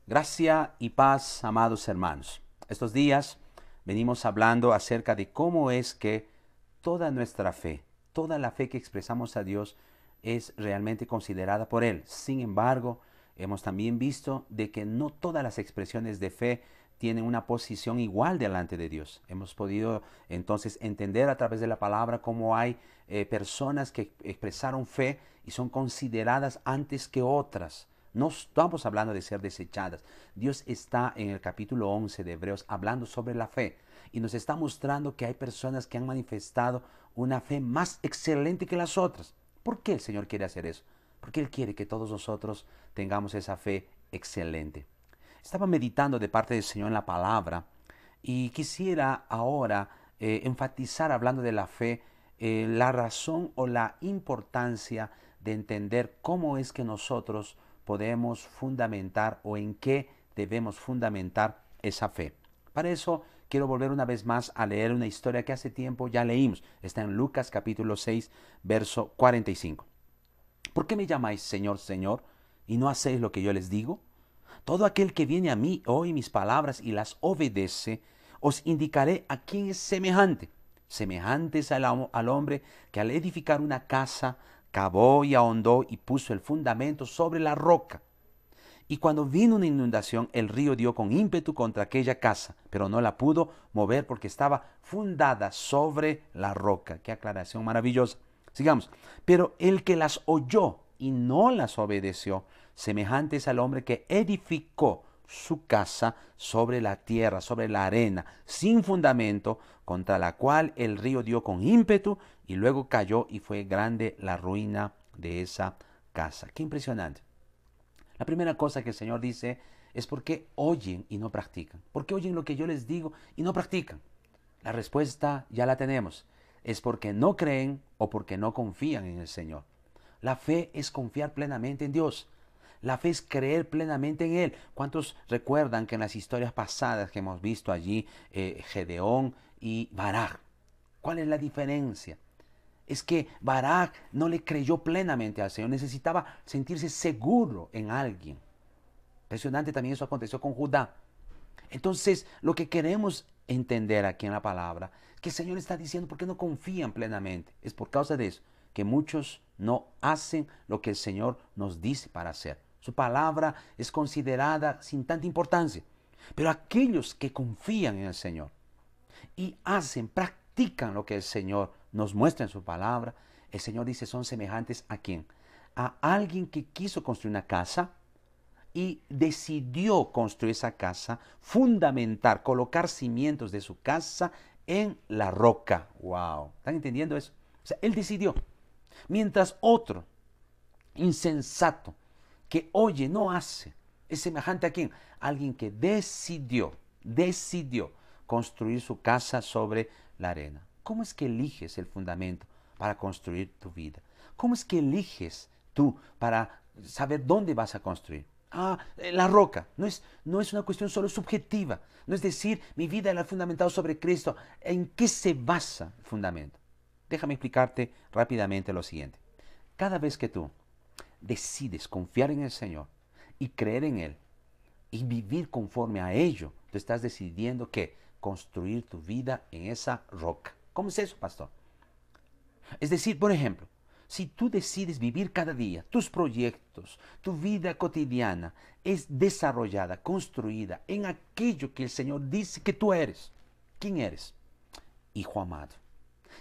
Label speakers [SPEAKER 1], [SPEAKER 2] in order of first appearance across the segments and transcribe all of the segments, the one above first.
[SPEAKER 1] Gracia y paz, amados hermanos. Estos días venimos hablando acerca de cómo es que toda nuestra fe, toda la fe que expresamos a Dios es realmente considerada por Él. Sin embargo, hemos también visto de que no todas las expresiones de fe tienen una posición igual delante de Dios. Hemos podido entonces entender a través de la palabra cómo hay personas que expresaron fe y son consideradas antes que otras. No estamos hablando de ser desechadas. Dios está en el capítulo 11 de Hebreos hablando sobre la fe y nos está mostrando que hay personas que han manifestado una fe más excelente que las otras. ¿Por qué el Señor quiere hacer eso? Porque Él quiere que todos nosotros tengamos esa fe excelente. Estaba meditando de parte del Señor en la palabra y quisiera ahora enfatizar, hablando de la fe, la razón o la importancia de entender cómo es que nosotros podemos fundamentar o en qué debemos fundamentar esa fe. Para eso quiero volver una vez más a leer una historia que hace tiempo ya leímos. Está en Lucas capítulo 6, verso 45. ¿Por qué me llamáis Señor, Señor, y no hacéis lo que yo les digo? Todo aquel que viene a mí, oye mis palabras y las obedece, os indicaré a quién es semejante. Semejantes al hombre que al edificar una casa, cavó y ahondó y puso el fundamento sobre la roca. Y cuando vino una inundación, el río dio con ímpetu contra aquella casa, pero no la pudo mover porque estaba fundada sobre la roca. Qué aclaración maravillosa. Sigamos. Pero el que las oyó y no las obedeció, semejante es al hombre que edificó su casa sobre la tierra, sobre la arena, sin fundamento, contra la cual el río dio con ímpetu y luego cayó y fue grande la ruina de esa casa. Qué impresionante. La primera cosa que el Señor dice es por qué oyen y no practican. ¿Por qué oyen lo que yo les digo y no practican? La respuesta ya la tenemos. Es porque no creen o porque no confían en el Señor. La fe es confiar plenamente en Dios. La fe es creer plenamente en Él. ¿Cuántos recuerdan que en las historias pasadas que hemos visto allí, Gedeón y Barak? ¿Cuál es la diferencia? Es que Barak no le creyó plenamente al Señor, necesitaba sentirse seguro en alguien. Impresionante también eso aconteció con Judá. Entonces, lo que queremos entender aquí en la palabra, que el Señor está diciendo por qué no confían plenamente. Es por causa de eso, que muchos no hacen lo que el Señor nos dice para hacer. Su palabra es considerada sin tanta importancia. Pero aquellos que confían en el Señor y practican lo que el Señor nos muestra en su palabra, el Señor dice son semejantes a quién? A alguien que quiso construir una casa y decidió construir esa casa, fundamentar, colocar cimientos de su casa en la roca. ¡Wow! ¿Están entendiendo eso? O sea, él decidió. Mientras otro, insensato, que oye, no hace, es semejante a quién? Alguien que decidió construir su casa sobre la arena. ¿Cómo es que eliges el fundamento para construir tu vida? ¿Cómo es que eliges tú para saber dónde vas a construir? La roca. No es una cuestión solo subjetiva. No es decir, mi vida la he fundamentado sobre Cristo. ¿En qué se basa el fundamento? Déjame explicarte rápidamente lo siguiente. Cada vez que tú decides confiar en el Señor y creer en Él y vivir conforme a ello, tú estás decidiendo que construir tu vida en esa roca. ¿Cómo es eso, pastor? Es decir, por ejemplo, si tú decides vivir cada día, tus proyectos, tu vida cotidiana es desarrollada, construida en aquello que el Señor dice que tú eres. ¿Quién eres? Hijo amado.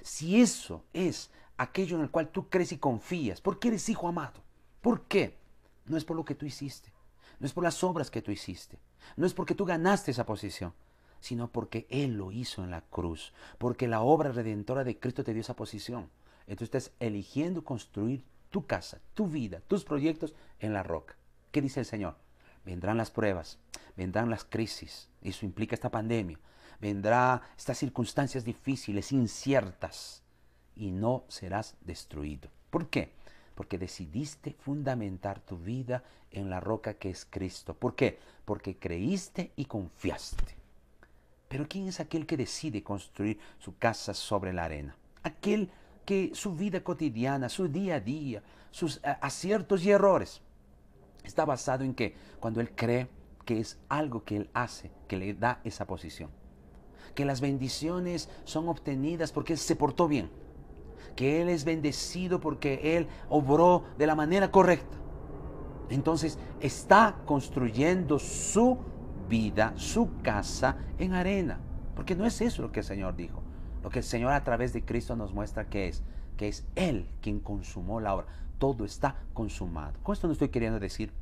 [SPEAKER 1] Si eso es aquello en el cual tú crees y confías, ¿por qué eres hijo amado? ¿Por qué? No es por lo que tú hiciste, no es por las obras que tú hiciste, no es porque tú ganaste esa posición, sino porque Él lo hizo en la cruz, porque la obra redentora de Cristo te dio esa posición. Entonces estás eligiendo construir tu casa, tu vida, tus proyectos en la roca. ¿Qué dice el Señor? Vendrán las pruebas, vendrán las crisis, eso implica esta pandemia, vendrá estas circunstancias difíciles, inciertas, y no serás destruido. ¿Por qué? Porque decidiste fundamentar tu vida en la roca que es Cristo. ¿Por qué? Porque creíste y confiaste. Pero ¿quién es aquel que decide construir su casa sobre la arena? Aquel que su vida cotidiana, su día a día, sus aciertos y errores, está basado en que cuando él cree que es algo que Él hace, que le da esa posición. Que las bendiciones son obtenidas porque Él se portó bien. Que Él es bendecido porque Él obró de la manera correcta. Entonces está construyendo su vida, su casa en arena. Porque no es eso lo que el Señor dijo. Lo que el Señor a través de Cristo nos muestra que es Él quien consumó la obra. Todo está consumado. Con esto no estoy queriendo decir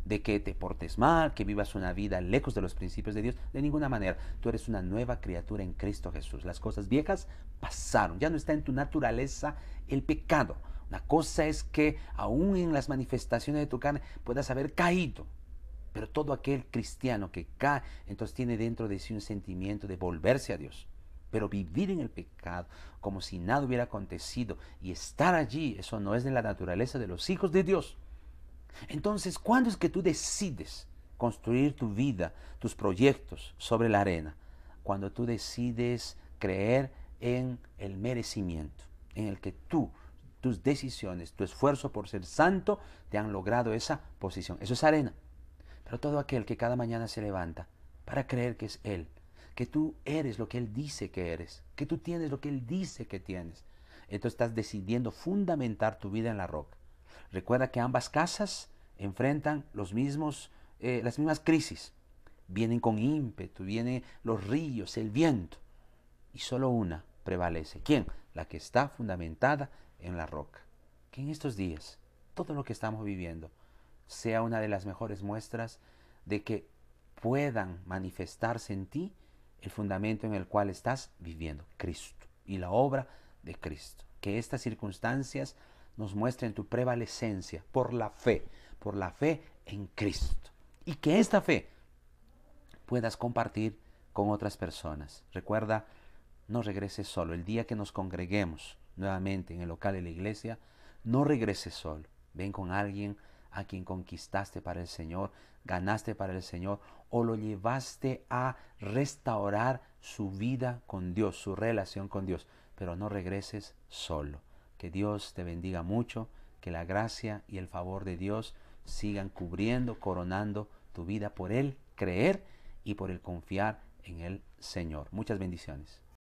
[SPEAKER 1] de que te portes mal, que vivas una vida lejos de los principios de Dios. De ninguna manera. Tú eres una nueva criatura en Cristo Jesús. Las cosas viejas pasaron. Ya no está en tu naturaleza el pecado. Una cosa es que aún en las manifestaciones de tu carne puedas haber caído. Pero todo aquel cristiano que cae, entonces tiene dentro de sí un sentimiento de volverse a Dios. Pero vivir en el pecado como si nada hubiera acontecido y estar allí, eso no es de la naturaleza de los hijos de Dios. Entonces, ¿cuándo es que tú decides construir tu vida, tus proyectos sobre la arena? Cuando tú decides creer en el merecimiento, en el que tus decisiones, tu esfuerzo por ser santo te han logrado esa posición. Eso es arena. Pero todo aquel que cada mañana se levanta para creer que es Él, que tú eres lo que Él dice que eres, que tú tienes lo que Él dice que tienes, entonces estás decidiendo fundamentar tu vida en la roca. Recuerda que ambas casas enfrentan las mismas crisis. Vienen con ímpetu, vienen los ríos, el viento. Y solo una prevalece. ¿Quién? La que está fundamentada en la roca. Que en estos días, todo lo que estamos viviendo, sea una de las mejores muestras de que puedan manifestarse en ti el fundamento en el cual estás viviendo, Cristo y la obra de Cristo. Que estas circunstancias nos muestren tu prevalecencia por la fe en Cristo. Y que esta fe puedas compartir con otras personas. Recuerda, no regreses solo. El día que nos congreguemos nuevamente en el local de la iglesia, no regreses solo. Ven con alguien a quien conquistaste para el Señor, ganaste para el Señor o lo llevaste a restaurar su vida con Dios, su relación con Dios. Pero no regreses solo. Que Dios te bendiga mucho, que la gracia y el favor de Dios sigan cubriendo, coronando tu vida por el creer y por el confiar en el Señor. Muchas bendiciones.